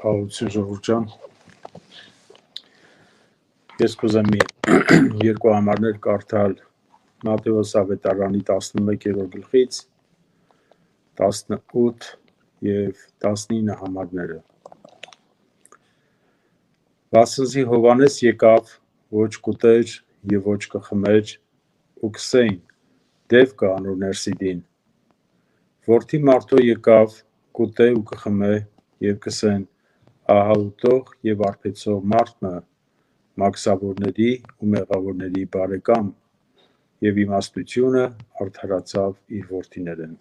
Խաղաղություն ժողովուրդ ջան, ես կուզեմ մի երկու համարներ կարդալ Մատթեոս ավետարանի 11-րդ գլխից 18 եւ 19 համարները։ Վասնզի Հովանես եկավ, ոչ կուտեր եւ ոչ կխմեր, ու կսեին, դև կա անոր ներսիդին։ Որդի մարդու եկավ, կուտե ու կխմե եւ կսեն, ահա ուտող եւ արբեցող մարդը մաքսավորների ու մեղավորների բարեկամ, եւ իմաստությունը արդարացավ իր որդիներեն։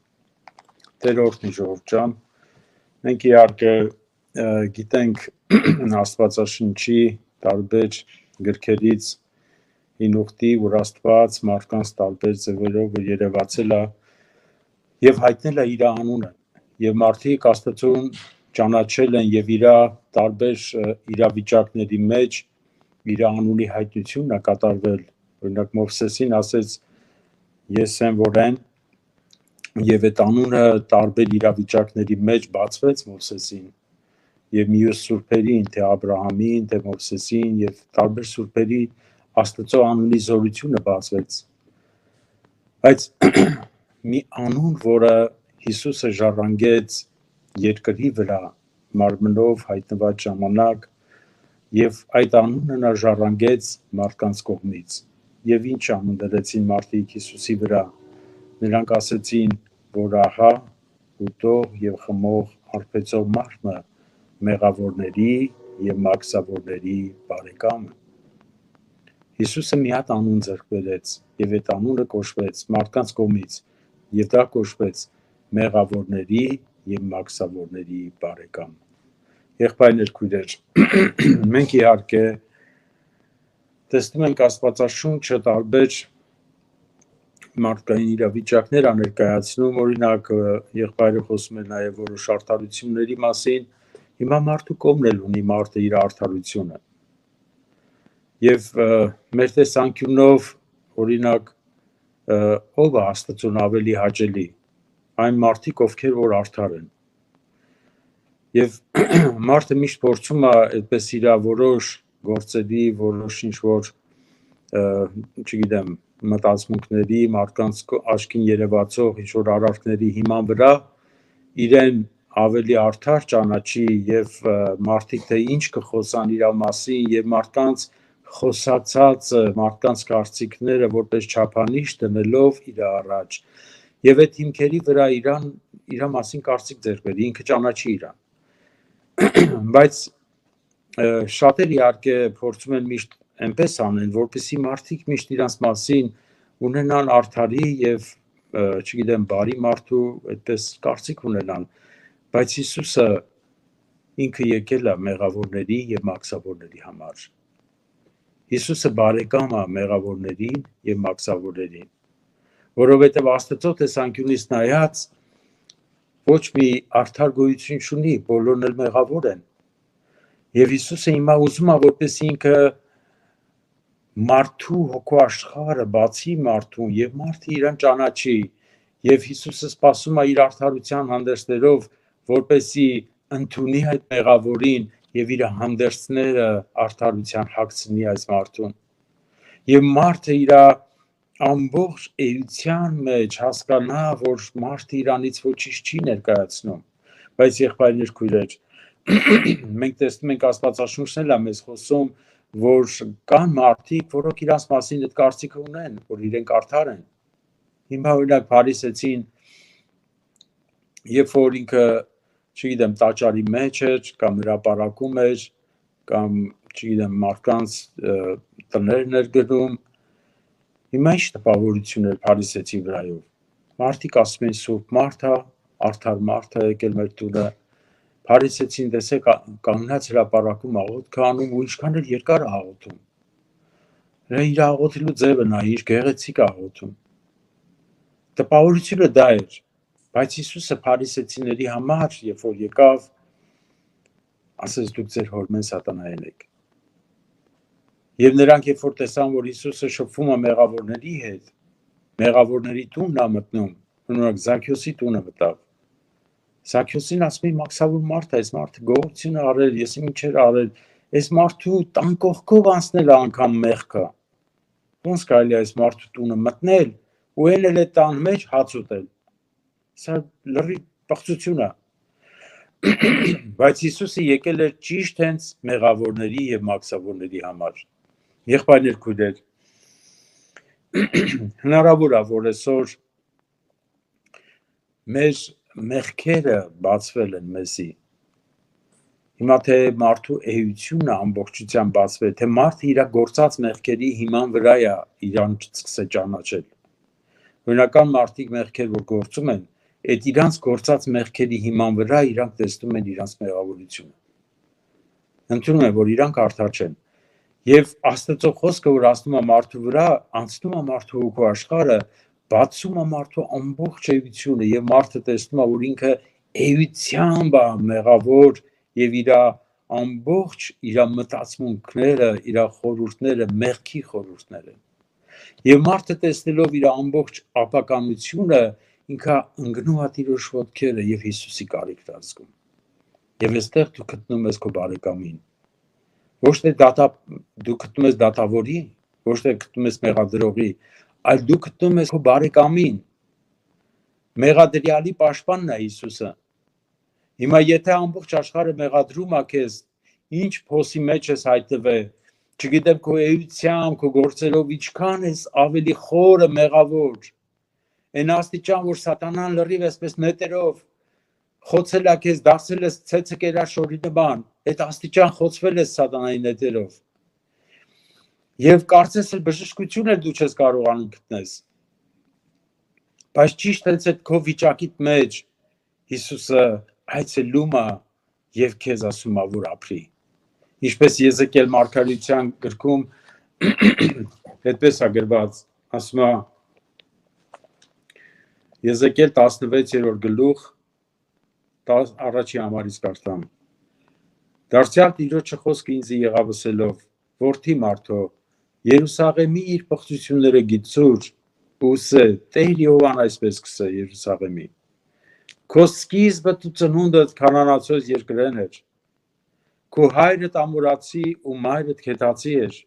Տեր օրհնի ժողովուրդ ջան, մենք իհարկե գիտենք Աստվածաշնչի տարբեր գրքերից հին ուխտի, որ Աստված մարդկանց տարբեր ձևերով երևացել է եւ հայտնել է իր անունը, եւ մարդիկ Աստծուն ճանաչել են եւ իր տարբեր իրավիճակների մեջ իր անունի հայտնությունն է կատարվել։ Օրինակ Մովսեսին ասեց, ես եմ որ եմ, եւ այդ անունը տարբեր իրավիճակների մեջ բացվեց Մովսեսին եւ մյուս սուրբերին, թե Աբրահամին, թե Մովսեսին եւ տարբեր սուրբերի Աստծո անունի զորությունը բացվեց։ Բայց մի անուն, որը Հիսուսը ժառանգեց երկրի վրա մարմնով հայտնված ժամանակ, եւ այդ անունը նա ժառանգեց մարդկանց կողմից։ Եվ ինչ անուն դրեցին մարդիկ Հիսուսի վրա։ Նրանք ասեցին, որ ահա ուտող եւ խմող արբեցող մարդը մեղավորների եւ մաքսավորների բարեկամը։ Հիսուսը մի հատ անուն ձեռք բերեց եւ այդ անունը կոչվեց մարդկանց կողմից, եւ դա կոչվեց մեղավորների եւ մաքսավորների բարեկամ։ Եղբայրներ, քույրեր, մենք իհարկե տեսնում ենք Աստվածաշունչը տարբեր մարդկային իրավիճակներ ներկայացնում, օրինակ եղբայրը խոսում է նաեւ որոշ արդարությունների մասին, հիմա մարդու կողմն էլ ունի մարդը իր արդարությունը։ Եվ մեր տեսանկյունով օրինակ ով է Աստծուն ավելի հաճելի, այն մարդիկ, ովքեր որ արդար են։ Եվ մարդը միշտ փորձում է այդպես իր որոշ գործերի, որոշ ինչ-որ չգիտեմ, մտածմունքների, մարդկանց աչքին երևացող ինչ-որ արարքների հիման վրա իրեն ավելի արդար ճանաչի եւ մարդիկ թե ինչ կխոսան իր մասին եւ մարդկանց խոսացածը, մարդկանց կարծիքները որպես չափանիշ դնելով իր առաջ եւ այդ հիմքերի վրա իր մասին կարծիք ձեռք բերի, ինքը ճանաչի իրան։ Բայց շատեր իհարկե փորձում են միշտ այնպես անեն, որպեսզի մարդիկ միշտ իրանց մասին ունենան արդարի եւ չգիտեմ բարի մարդու այդպես կարծիք ունենան, բայց Հիսուսը ինքը եկել է մեղավորների եւ մաքսավորների համար։ Հիսուսը բարեկամ է մեղավորներին եւ մաքսավորներին, որովհետեւ Աստծո տեսանկյունից նայած ոչ մի արդար գոյություն չունի, բոլորն էլ մեղավոր են։ Եվ Հիսուսը հիմա ուզում է, որպես ինքը մարդու հոգու աշխարհը բացի մարդուն եւ մարդը իրան ճանաչի, եւ Հիսուսը սպասում է իր արդարության հանդերձներով, որպեսի ընդունի այդ մեղավորին եւ իր հանդերձները արդարության հագցնի այս մարդուն։ Եվ մարդը իր ամբողջ էության մեջ հասկանա, որ մարդը իրանից ոչինչ չի ներկայացնում։ Բայց եղբայրներ, քույրեր, մենք տեսնում ենք Աստվածաշունչն էլ է մեզ խոսում, որ կան մարդիկ, որոնք իրանց մասին այդ կարծիքը ունեն, որ իրենք արդար են։ Հիմա օրինակ Փարիսեցին, երբ որ ինքը, չգիտեմ, տաճարի մեջ էր, կամ հրապարակում էր, կամ չգիտեմ, մարդկանց տներն էր գնում, հիմա ինչ տպավորություն էր Փարիսեցի վրայով։ Մարդիկ ասում են սուրբ մարդ է, արդար մարդ է եկել մեր տունը։ Փարիսեցին տեսեք կանգնած հրապարակում աղոթք անում ու ինչքան էլ երկար աղոթում։ Իր աղոթելու ձևը նա իր գեղեցիկ աղոթում։ Տպավորությունը դա էր, բայց Հիսուսը փարիսեցիների համար, երբ որ եկավ, ասեց դուք ձեր հորմեն սատանայել եք։ Եվ նրանք երբ որ տեսան, որ Հիսուսը շփվում է մեղավորների հետ, մեղավորների տունն է մտնում, օրինակ Զաքեոսի տունը մտավ։ Սաքյոսին ասում է մաքսավոր մարդ է, այս մարդը գողություն արել, ես ինչեր արել, այս մարդու տան կողքով անցնել անգամ մեղքը։ Ոնց կարելի է այս մարդու տունը մտնել ու էլ է տան մեջ հաց ուտել։ Սա լրի պղծություն է։ Բայց Հիսուսը եկել էր ճիշտ հենց մեղավորների եւ մաքսավորների համար։ Եղբայրներ, քույրեր, հնարավոր է, որ այսօր մեր մեղքերը բացվել են մեզի։ Հիմա թե մարդու էությունը ամբողջությամբ բացվել, թե մարդը իր գործած մեղքերի հիման վրա է իրան սկսել ճանաչել։ Օրինական մարդիկ մեղքեր որ գործում են, այդ իրանց գործած մեղքերի հիման վրա իրանք տեսնում են իրանց մեղավորությունը։ Ընդունում են, որ իրանք արդար չեն։ Եվ Աստծո խոսքը, որ ասում է մարդու վրա, անցնում է մարդու հոգու աշխարհը, բացում է մարդու ամբողջ էությունը եւ մարդը տեսնում է, որ ինքը էությամբ է մեղավոր եւ իր ամբողջ իր մտածմունքները, իր խորհուրդները մեղքի խորհուրդներ են։ Եվ մարդը տեսնելով իր ամբողջ ապականությունը, ինքը ընկնում է Տիրոջ ոտքերը եւ Հիսուսի կարիքն ազգում։ Եվ այստեղ դու գտնում ես քո բարեկամին։ Ոչ թե դու գտնում ես դատավորի, ոչ թե գտնում ես մեղադրողի, այլ դու գտնում ես քո բարեկամին։ Մեղադրյալի պաշտպանն է Հիսուսը։ Հիմա եթե ամբողջ աշխարհը մեղադրում է քեզ, ինչ փոսի մեջ ես հայտնվել, չգիտեմ քո էությամբ, քո գործերով ինչքան ես ավելի խորը մեղավոր, այն աստիճան, որ սատանան լրիվ այսպես նետերով խոցել է քեզ, դարձել ես ցեցը կերաշորի նման, այդ աստիճան խոցվել ես սատանայի նետերով։ Եվ կարծես էլ բժշկություն էլ դու չես կարողանում գտնես։ Բայց ճիշտ հենց այդ քո վիճակիդ մեջ Հիսուսը այցելում է եւ քեզ ասում է, որ ապրի։ Ինչպես Եզեկիել մարգարեության գրքում այդպես է գրված, ասում է Եզեկիել 16-րդ գլուխ 11-րդ համարից կարդամ։ Դարձյալ Տիրոջը խոսքը ինձ եղավ ասելով. Որդի մարդո, Երուսաղեմի իր պղծությունները գիտցուր, ուսը Տեր Եհովան այսպես կսե Երուսաղեմի։ Քո սկիզբը դու ծնունդդ քանանացոց երկրեն էր։ Քո հայրդ ամորացի ու մայրդ քեթացի էր։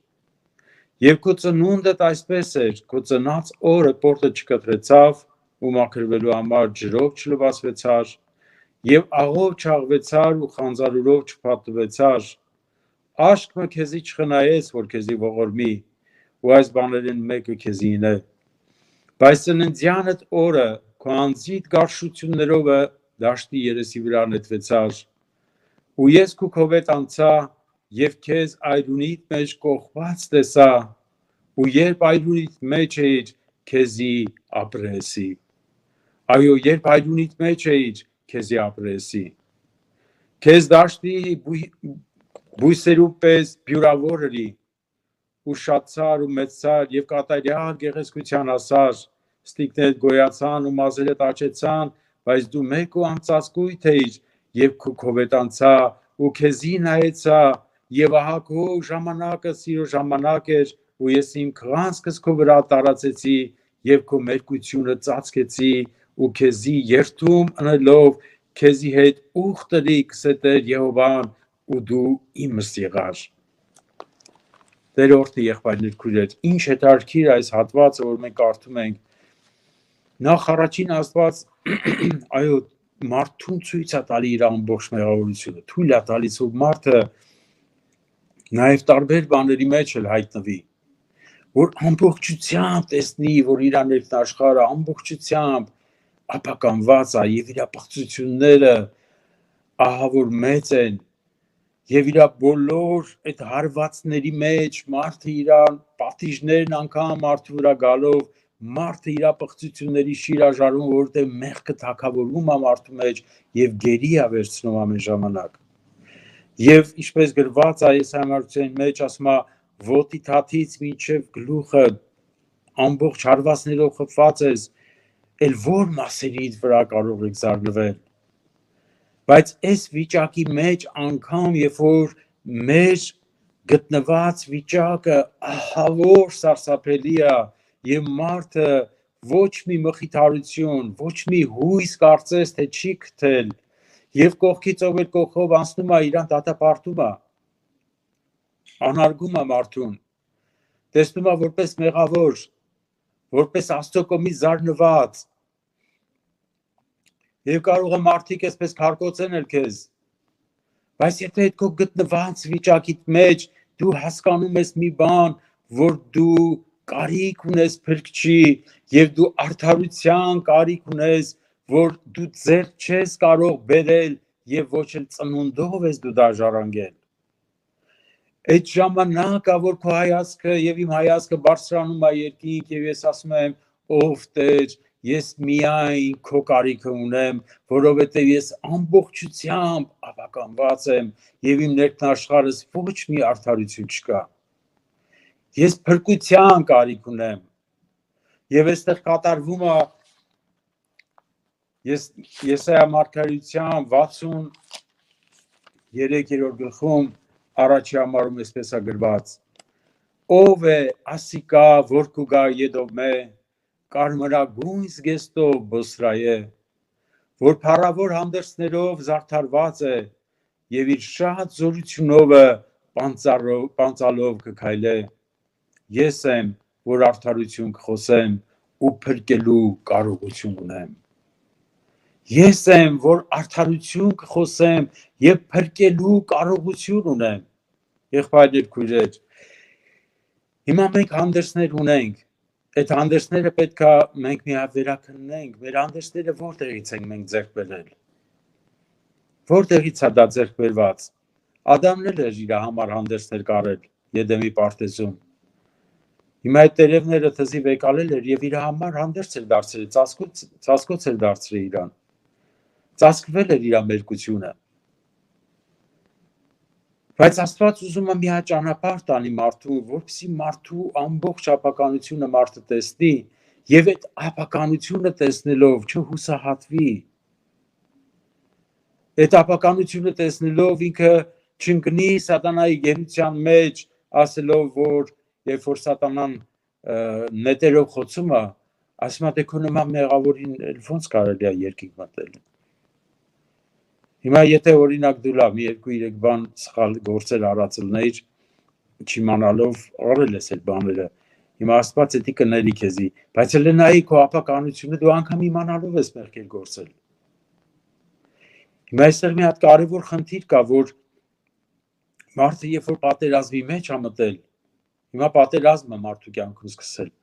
Եվ քո ծնունդդ այսպես էր, քո ծնած օրը պորտը չկտրեցավ ու մաքրվելու համար ջրով չլվացվեցար, եւ աղով չաղվեցար ու խանձարուրով չփաթվեցար, աշկը քեզի չխնայես, որ քեզի ողորմի, ու այս բաներն մեկը քեզի ինե։ Բայց ծննդյանդ օրը քո անձիդ գարշություններով դաշտի երեսի վրա նետվեցար, ու ես քո քովետ անցա եւ քեզ այրունիդ մեջ կողված տեսա, ու երբ այրունիդ մեջ էիր, քեզի ապրեսի։ Այո, երբ այրունիդ մեջ էիր, քեզի ապրեսի։ Քեզ դաշտի բույսերու պես բյուրավորի, ու շատցար ու մեծցար եւ կատարյալ գեղեցկության ասար, ստիկներդ գոյացան ու մազերդ աճեցան, բայց դու մեկ ու անծածկույթ էիր եւ քո քովետանցա ու քեզի նայեցա եւ ահա քո ժամանակը սիրո ժամանակ էր ու ես իմ քղանցքս քո վրա տարածեցի եւ քո մերկությունը ծածկեցի ու քեզի երթում անելով քեզի հետ ուխտերի կսետեր Եհովան ու դու իմս եղար։ Տերորդի եղբայրներ քույրեր, ինչ հետարքիր այս հատվածը, որ մենք կարդում ենք, նախ առաջին Աստված այո մարդուն ցույց է տալի իր ամբողջ մեղավորությունը, թույլ է տալիս որ մարդը նաև տարբեր բաների մեջ էլ հայտնվի, որ ամբողջությամբ տեսնի, որ իր ներքնաշխարհը ամբողջությամբ ապականված է եւ իր պղծությունները ահա որ մեծ են եւ իր բոլոր այդ հարվածների մեջ մարդը իրան պատիժներն անգամ մարդու վրա գալով մարդը իր պղծությունների շիրաժարում որտեղ մեղքը թակավորվում է մարդու մեջ եւ գերի է վերցնում ամեն ժամանակ եւ ինչպես գրված է Եսայիայի մեջ ասում է ոտի թաթից մինչև գլուխը ամբողջ հարվածներով խփված ես էլ որ մասերիդ վրա կարող եք զարնվել բայց այս վիճակի մեջ անգամ երբ որ մեր գտնված վիճակը ահավոր սարսափելի է եւ մարդը ոչ մի մխիթարություն ոչ մի հույս կարծես թե չի գտել Եվ կողքից ով էլ կողքով անցնում է, իրան դատապարտում է, անարգում է մարդուն, տեսնում է որպես մեղավոր, որպես Աստծո կողմից զարնված, եւ կարող է մարդիկ այսպես քարկոծեն էլ քեզ, բայց եթե այդ քո գտնված վիճակիդ մեջ դու հասկանում ես մի բան, որ դու կարիք ունես Փրկչի եւ դու արդարության կարիք ունես, որ դու ձեռք չես կարող բերել եւ ոչ էլ ծնունդով ես դու դա ժառանգել, այդ ժամանակա որ քո հայացքը եւ իմ հայացքը բարձրանում է երկինք եւ ես ասում եմ ով Տեր, ես միայն քո կարիքը ունեմ, որովհետեւ ես ամբողջությամբ ապականված եմ եւ իմ ներքնաշխարհս ոչ մի արդարություն չկա, ես փրկության կարիք ունեմ եւ այստեղ կատարվում է Եսայա մարգարեության 63-րդ գլխում առաջի համարում այսպես է գրված. ով է ասիկա որ կուգա Եդոմե կարմրագույն զգեստով Բոսրայե որ փառավոր հանդերձներով զարդարված է եւ իր շատ զորությունովը պանծալով կքայլե ես եմ որ արդարություն կխոսեմ ու փրկելու կարողություն ունեմ Ես եմ որ արդարություն կխոսեմ եւ փրկելու կարողություն ունեմ եղբայրներ քույրեր հիմա մենք հանդերձներ ունենք այդ հանդերձները պետքա մենք միայն վերաքննենք մեր հանդերձները որտեղից ենք մենք ձեռք բերել որտեղից է դա ձեռք բերված Ադամն էլ էր իր համար հանդերձներ կարել Եդեմի պարտեզում հիմա այդ տերևները թզիվ եկալել էր եւ իր համար հանդերձ էր դարձրել ծածկոց էր դարձրել իրան ծածկվել էր իր մերկությունը բայց Աստված ուզում է մի հատ ճանապարհ տանի մարդուն որպեսզի մարդու ամբողջ ապականությունը մարդը տեսնի եւ այդ ապականությունը տեսնելով չհուսահատվի այդ ապականությունը տեսնելով ինքը չընկնի սատանայի գերության մեջ ասելով որ երբ որ սատանան նետերով խոցում է ասում է դե քո նման մեղավորին ոնց կարելի է երկինք մտել Հիմա եթե օրինակ դու լավ 2-3 բան սխալ գործեր արածելներ չիմանալով արել ես այդ բաները հիմա Աստված էդի կների քեզի բայց հենց նայի քո ապականությունը դու անգամ իմանալով ես մեղքեր գործել Հիմա այստեղ մի հատ կարևոր խնդիր կա որ մարդը երբ որ պատերազմի մեջ է մտել հիմա պատերազմը մարդու կյանքում սկսել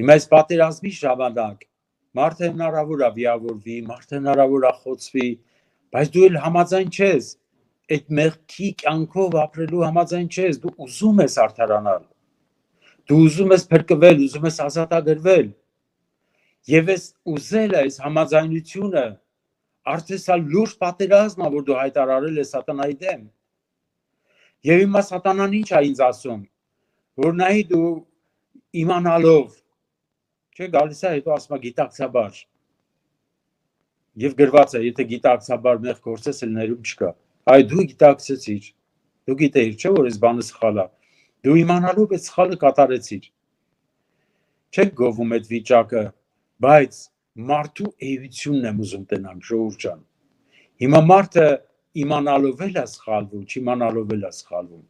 հիմա այս պատերազմի ժամանակ մարդը հնարավոր է վիավորվի մարդը հնարավոր է խոցվի Բայց դու էլ համաձայն չես, այդ մեղքի կյանքով ապրելու համաձայն չես, դու ուզում ես արդարանալ, դու ուզում ես փրկվել, ուզում ես ազատագրվել, եւ ես ուզել այս համաձայնությունը, արդեն սա լուրջ պատերազմ է, որ դու հայտարարել ես սատանայի դեմ, եւ հիմա սատանան ինչ է ինձ ասում, որ նայի դու իմանալով, չէ գալիս է հետո ասում է գիտակցաբար Եվ գրված է, եթե գիտակցաբար մեղ գործես, էլ ներում չկա։ Այ դու գիտակցեցիր, դու գիտեիր, չէ՞ որ այս բանը սխալ է։ Դու իմանալով այդ սխալը կատարեցիր։ Չեք գովում այդ վիճակը, բայց մարդու էությունն եմ ուզում տենալ, ժողովուրդ ջան։ Հիմա մարդը իմանալով էլ է սխալվում, չիմանալով էլ է սխալվում,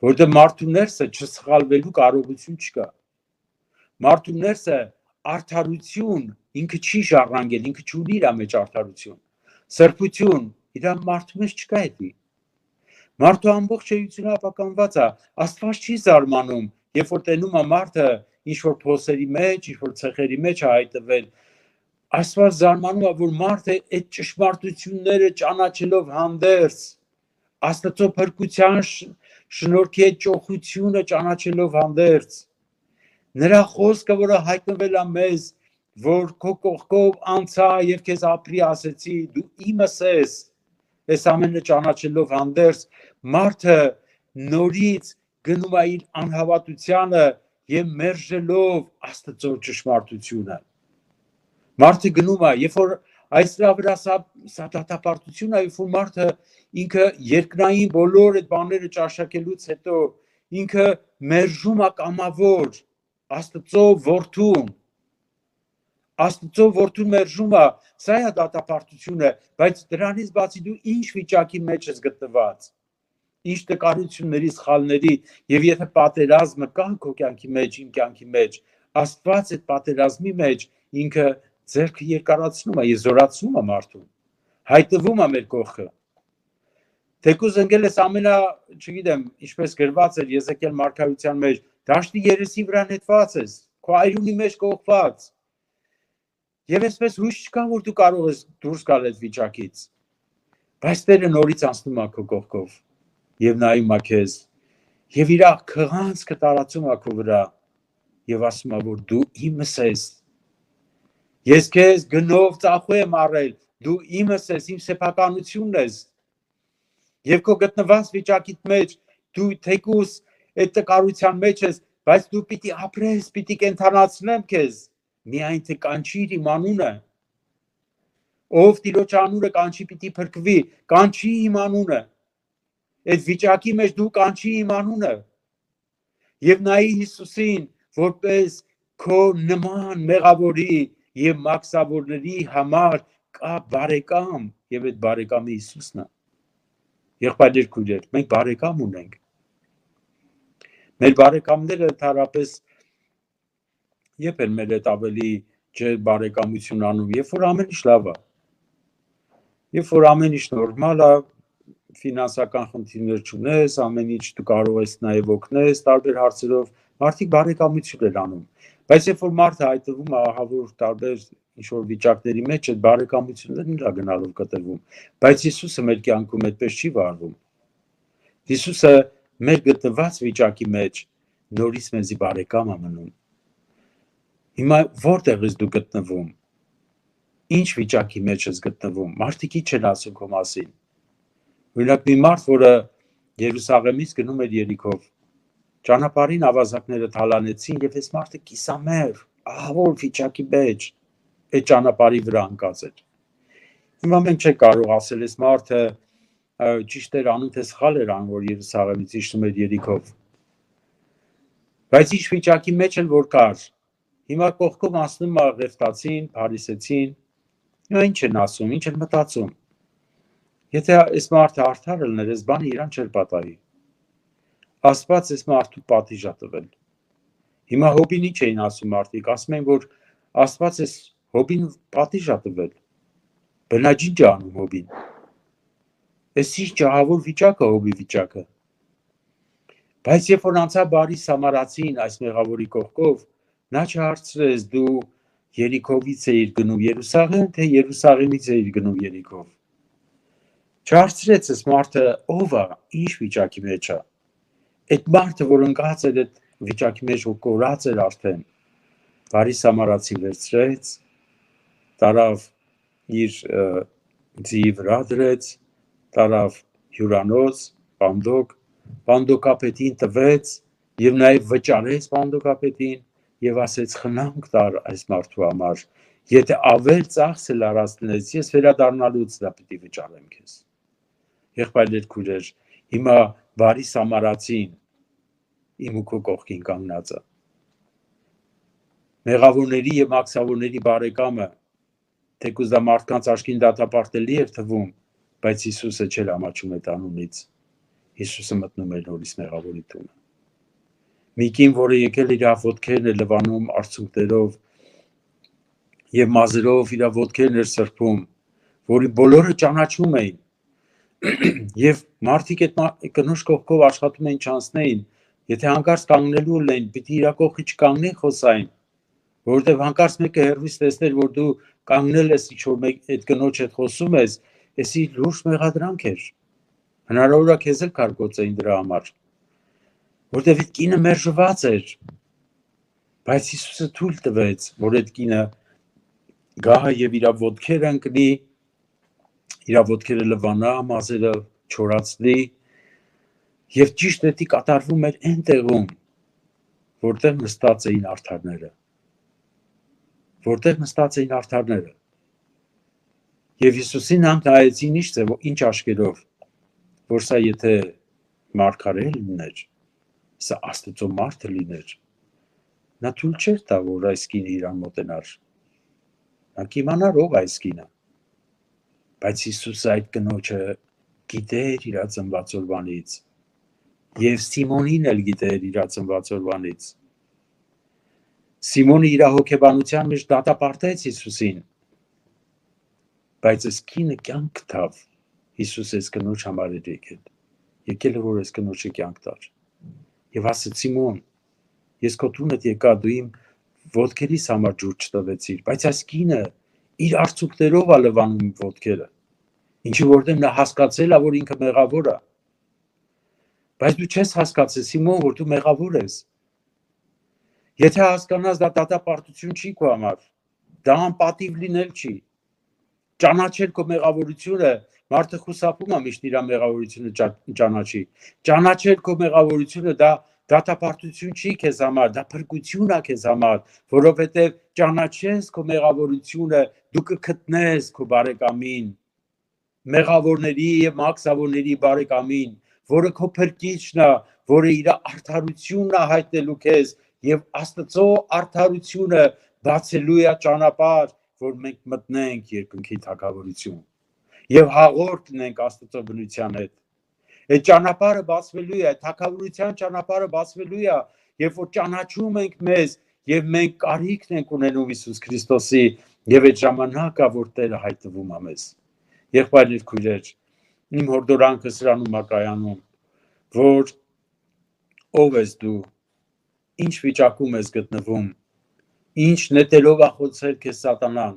որովհետև մարդու ներսը չսխալվելու կարողություն չկա։ Մարդու ներսը արդարություն ինքը չի ժառանգել, ինքը չունի իր մեջ արդարություն, սրբություն իր մարդու մեջ չկա էդի։ Մարդու ամբողջ էությունը ապականված է, Աստված չի զարմանում, երբ որ տենում է մարդը ինչ-որ փոսերի մեջ, ինչ-որ ցեղերի մեջ է հայտնվել, Աստված զարմանում է, որ մարդը այդ ճշմարտությունները ճանաչելով հանդերձ, Աստծո փրկության շնորհքի այդ ճոխությունը ճանաչելով հանդերձ, նրա խոսքը, որը հայտնվել է մեզ, որ քո կողքով անցա եւ քեզ ապրի ասեցի, դու իմս ես, այս ամենը ճանաչելով հանդերձ, մարդը նորից գնում է իր անհավատությանը եւ մերժելով Աստծո ճշմարտությունը։ Մարդը գնում է, երբ որ այս դրա վրա սա դատապարտություն է, երբ որ մարդը ինքը երկնային բոլոր այդ բաները ճաշակելուց հետո ինքը մերժում է կամավոր Աստծո որդուն Աստծո որդու մերժումը, սա է դատապարտությունը, բայց դրանից բացի դու ինչ վիճակի մեջ ես գտնված, ինչ տկարությունների, սխալների, եւ եթե պատերազմը կա քո կյանքի մեջ, իմ կյանքի մեջ, Աստված այդ պատերազմի մեջ ինքը ձեռքը երկարացնում է, զորացնում է մարդուն, հայտնվում է մեր կողքը։ Թեկուզ ընկել ես ամենա, չգիտեմ, ինչպես գրված էր Եզեկիել մարգարության մեջ, դաշտի երեսի վրա նետված ես, քո այրունի մեջ կողպած։ Եվ այսպես հույս չկա, որ դու կարող ես դուրս գալ այդ վիճակից։ Բայց Տերը նորից անցնում է քո կողքով եւ նայում է քեզ եւ իր քղանցքը տարածում է քո վրա եւ ասում է, որ դու իմս ես։ Ես քեզ գնով ծախու եմ առել, դու իմս ես, իմ սեփականությունն ես։ Եվ քո գտնված վիճակիդ մեջ դու թեկուզ այդ տկարության մեջ ես, բայց դու պիտի ապրես, պիտի կենթանացնեմ քեզ, միայն թե կանչիր իմ անունը։ Ով Տիրոջ անունը կանչի պիտի փրկվի, կանչի իմ անունը։ Այդ վիճակի մեջ դու կանչի իմ անունը։ Եվ նայի Հիսուսին, որպես քո նման մեղավորի եւ մաքսավորների համար կա բարեկամ, եւ այդ բարեկամը Հիսուսն է։ Եղբայրներ, քույրեր, մենք բարեկամ ունենք։ Մեր բարեկամները ընդհանրապես երբ են մեր հետ ավելի բարեկամություն անում, երբ որ ամեն ինչ լավ է, երբ որ ամեն ինչ նորմալ է, ֆինանսական խնդիրներ չունես, ամեն ինչ դու կարող ես նաև օգնես տարբեր հարցերով, մարդիկ բարեկամություն են անում։ Բայց երբ որ մարդը հայտնվում է ահավոր տարբեր ինչ-որ վիճակների մեջ, այդ բարեկամությունները նրա գնալով կտրվում։ Բայց Հիսուսը մեր կյանքում այդպես չի վարվում։ Հիսուսը մեր գտնված վիճակի մեջ նորից մեզի բարեկամ է մնում։ Հիմա որտեղ ես դու գտնվում։ Ինչ վիճակի մեջ ես գտնվում։ Մարդիկ ինչ են ասում քո մասին։ Օրինակ մի մարդ, որը Երուսաղեմից գնում էր Երիքով, ճանապարհին ավազակները թալանեցին եւ այս մարդը կիսամեր, ահավոր վիճակի մեջ այդ ճանապարհի վրա ընկած էր։ Հիմա մենք չենք կարող ասել այս մարդը ճիշտ էր անում, թե սխալ էր անում, որ Երուսաղեմից իջնում էր Երիքով։ Բայց ինչ վիճակի մեջ էլ որ կար, հիմա կողքով անցնում է Ղևտացին, Փարիսեցին, հիմա ինչ են ասում, ինչ են մտածում։ Եթե այս մարդը արդար լներ, այս բանը իրան չէր պատահի։ Աստված այս մարդու պատիժ է տվել։ Հիմա Հոբին ինչ էին ասում մարդիկ, ասում են, որ Աստված այս Հոբին պատիժ է տվել։ Բնաջին է անում Հոբին։ Այս ինչ ահավոր վիճակը Հոբի վիճակը։ Բայց երբ որ անցա բարի Սամարացին այս մեղավորի կողքով, նա չհարցրեց դու Երիքովից էիր գնում Երուսաղեմ, թե Երուսաղեմից էիր գնում Երիքով։ Չհարցրեց այս մարդը ով է, ինչ վիճակի մեջ է։ Այդ մարդը, որ ընկած էր այդ վիճակի մեջ, որ կորած էր արդեն, բարի Սամարացի վերցրեց, տարավ իր ձիի վրա դրեց, տարավ հյուրանոց, պանդոկապետին տվեց եւ նաեւ վճարեց պանդոկապետին եւ ասեց խնամք տար այս մարդու համար, եթե ավել ծախսել առածնես, ես վերադառնալուց դա պիտի վճարեմ քեզ։ Եղբայրներ, քույրեր, հիմա բարի Սամարացին իմ ու քո կողքին կանգնած է։ Մեղավորների եւ մաքսավորների բարեկամը, թեկուզ դա մարդկանց աչքին դատապարտելի էր թվում, բայց Հիսուսը չէր ամաչում այդ անունից։ Հիսուսը մտնում էր նորից մեղավորի տունը։ Մի կին, որը եկել իր ոտքերն էր լվանում արցունքներով եւ մազերով իր ոտքերն էր սրբում, որի բոլորը ճանաչում էին, եւ մարդիկ այդ կնոջ կողքով աշխատում էին չանցնեին, եթե հանկարծ կանգնելու լինեն, պիտի իր կողքի չկանգնեն խոսային, որովհետեւ հանկարծ մեկը հերվից տեսներ, որ դու կանգնել ես ինչ-որ այդ կնոջ հետ խոսում ես, էսի լուրջ մեղադրանք էր։ Հնարավոր է քեզ էլ կարգոծեին դրա համար, որովհետեւ այդ կինը մերժված էր, բայց Հիսուսը թույլ տվեց, որ այդ կինը գա եւ իր ոտքերը ընկնի, իր ոտքերը լվանա, մազերը չորացնի, եւ ճիշտ էդի կատարվում էր այն տեղում, որտեղ նստած էին արդարները, եւ Հիսուսին նայեցին ինչ աչքերով, որ սա եթե մարգարե լիներ, սա Աստծո մարդը լիներ, նա թույլ չէր տա, որ այս կինը իրան մոտենար, Նա կիմանար ով այս կինը։ Բայց Հիսուսը այդ կնոջը գիտեր իր ծնված օրվանից եւ Սիմոնին էլ գիտեր իր ծնված օրվանից։ Սիմոնը իր հոգեբանության մեջ դատապարտեց Հիսուսին, բայց այս կինը կյանք տավ։ Հիսուս այս կնոջ համար էր եկել է որ այս կնոջը կյանք տար եւ ասաց Սիմոն, ես քո տունդ եկա, դու իմ ոտքերիս համար ջուր չտվեցիր, բայց այս կինը իր արցուկներով է լվանում իմ ոտքերը, ինչի որտեղ նա հասկացել է, որ ինքը մեղավոր է։ Բայց դու չես հասկացել, Սիմոն, որ դու մեղավոր ես։ Եթե հասկանաս, դա դատապարտություն չի քո համար, դա անպատիվ լինել չի։ Ճանաչել քո մեղավորությունը, մարդը խուսափում է միշտ իր մեղավորությունը ճանաչի։ Ճանաչել քո մեղավորությունը դա դատապարտություն չի քեզ համար, դա փրկություն է քեզ համար, որովհետև ճանաչես քո մեղավորությունը, դու կգտնես քո բարեկամին, մեղավորների եւ մաքսավորների բարեկամին, որը քո փրկիչն է, որը իր արդարությունն է հայտնելու քեզ եւ Աստծո արդարությունը բացելու է ճանապարհ, որ մենք մտնենք երկնքի թագավորություն եւ հաղորդ լինենք Աստծո բնության հետ։ Այդ ճանապարհը բացվելու է, թագավորության ճանապարհը բացվելու է, երբ որ ճանաչում ենք մեզ եւ մենք կարիքն ենք ունենում Հիսուս Քրիստոսի եւ այդ ժամանակը որ Տերը հայտնվում է մեզ։ Եղբայրներ, քույրեր, իմ հորդորանքը սրանում է կայանում, որ ով ես դու, ինչ վիճակում ես գտնվում, ինչ նետելով է խոցել քեզ սատանան,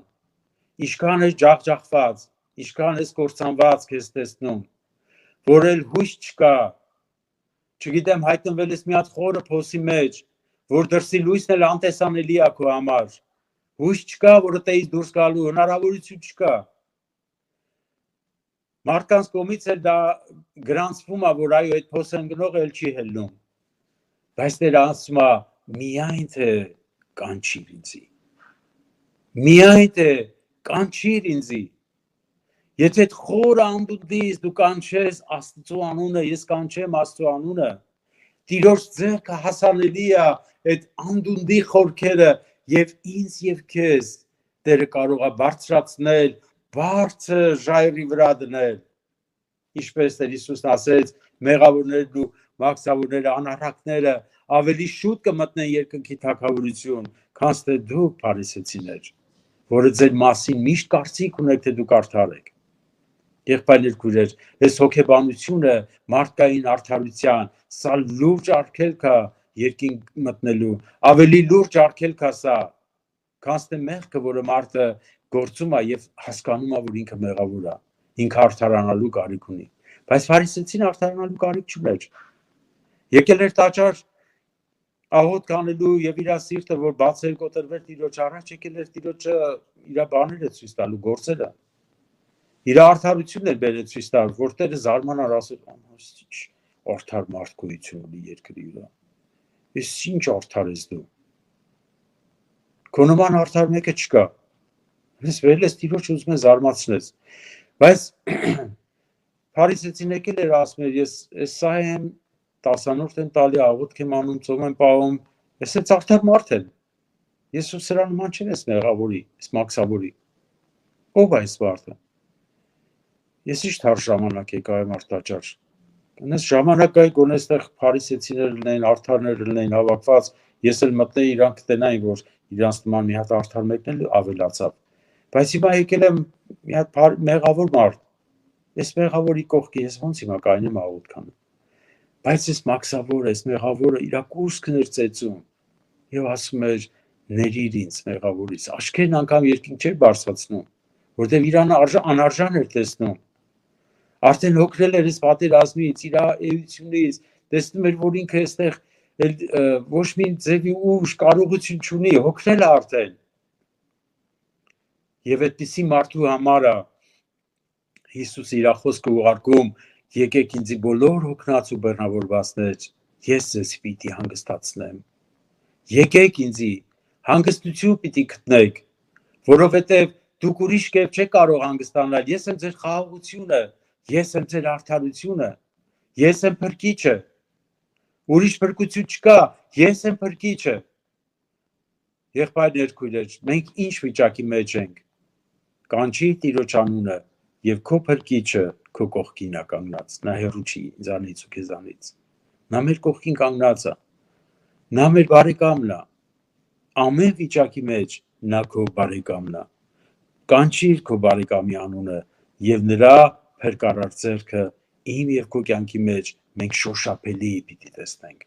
ինչքան ես ջախջախված, ինչքան ես կործանված քեզ տեսնում, որ էլ հույս չկա, չգիտեմ, հայտնվել ես մի հատ խորը փոսի մեջ, որ դրսի լույսն էլ անտեսանելի է քո համար, հույս չկա, որ այդտեղից դուրս գալու հնարավորություն չկա։ Մարդկանց կողմից էլ դա գրանցվում է, որ այո, այդ փոսը ընկնողը էլ չի հելնում, բայց Տերը ասում է, միայն թե կանչիր ինձի, միայն թե կանչիր ինձի։ Եթե այդ խորը անդունդից դու կանչես Աստծո անունը, ես կանչեմ Աստծո անունը, Տիրոջ ձեռքը հասանելի է այդ անդունդի խորքերը եւ ինձ եւ քեզ Տերը կարող է բարձրացնել, բարձր ժայռի վրա դնել։ Ինչպես Տեր Հիսուսն ասեց, մեղավորներն ու մաքսավորները, անառակները ավելի շուտ կմտնեն երկնքի թագավորություն, քան թե դուք փարիսեցիներ, որը ձեր մասին միշտ կարծիք ունեք, թե դուք արդար եք։ Եղբայրներ, քույրեր, այս հոգեբանությունը մարդկային արդարության, սա լուրջ արգելք է երկինք մտնելու, ավելի լուրջ արգելք է սա, քան թե մեղքը, որը մարդը գործում է եւ հասկանում է, որ ինքը մեղավոր է, ինքը արդարանալու կարիք ունի, բայց փարիսեցին արդարանալու կարիք չուներ։ Եկել էր տաճար աղոթք անելու եւ իր սիրտը, որ բացեր կոտրվեր Տիրոջ առաջ, եկել էր Տիրոջը իր բաները ցույց տալու, գործերը։ Իր արդարությունն էր բերել ցույց տալ, որ Տերը զարմանար, ասել, «Ինչ արդար մարդ գոյություն ունի երկրի վրա։ Ես ինչ արդար ես դու։ Քո նման արդար մեկը չկա»։ Ես վերել ես Տիրոջ ուզում եմ զարմացնես։ Բայց փարիսեցին եկել էր ասում էր, ես սա եմ, տասանորդ եմ տալի, աղոթք եմ անում, ծով եմ պահում, ես էս արդար մարդ եմ։ Ես ու սրա նման չեմ ես մեղավորի, ես մաքսավորի։ Ո՞վ է այս մարդը։ Ես ինչ թար ժամանակ եկա եմ արտաճար։ Այս ժամանակը գոնե այստեղ փարիսեցիներ լինեն, արդարներ լինեն հավաքված, ես էլ մտնեի իրանք կտենային, որ իրանց նման մի հատ արդար մեկն էլ ավելացավ։ Բայց հիմա եկել եմ մի հատ մեղավոր մարդ։ Ես մեղավորի կողքի ես ոնց հիմա կայնեմ աղոթք անեմ։ Բայց ես մաքսավոր, ես մեղավորը իր կուրսքն էր ծեծում եւ ասում էր ներիր ինձ մեղավորից։ Աչքերն անգամ երկինք չէր բարձրացնում, որտեւ իրան անարժան էր տեսնում։ Արդեն հոգրել էր այս պատերազմից, իր էությունից, տեսնում էր, որ ինքը այստեղ ոչ մի ձևի ուժ կարողություն չունի, հոգրել է արդեն։ Եվ այդպիսի մարդու համար է Հիսուսը իր խոսքը ուղարկում. եկեք ինձի բոլոր հոգնած ու բեռնավորվածներ, ես ձեզ պիտի հանգստացնեմ։ Եկեք ինձի, հանգստություն պիտի գտնեք, որովհետև դուք ուրիշ կերպ չեք կարող հանգստանալ, ես եմ ձեր խաղաղությունը, ես եմ ձեր արդարությունը, ես եմ փրկիչը, ուրիշ փրկություն չկա, ես եմ փրկիչը։ Եղբայրներ, քույրեր, մենք ինչ վիճակի մեջ ենք, կանչիր Տիրոջ անունը, եւ քո փրկիչը քո կողքին է կանգնած, նա հեռու չի ինձանից ու քեզանից, նա մեր կողքին կանգնած է, նա մեր բարեկամն է, ամեն վիճակի մեջ նա քո բարեկամն է, կանչիր քո բարեկամի անունը եւ նրա փրկարար ձեռքը իմ եւ քո կյանքի մեջ մենք շոշափելի պիտի տեսնենք։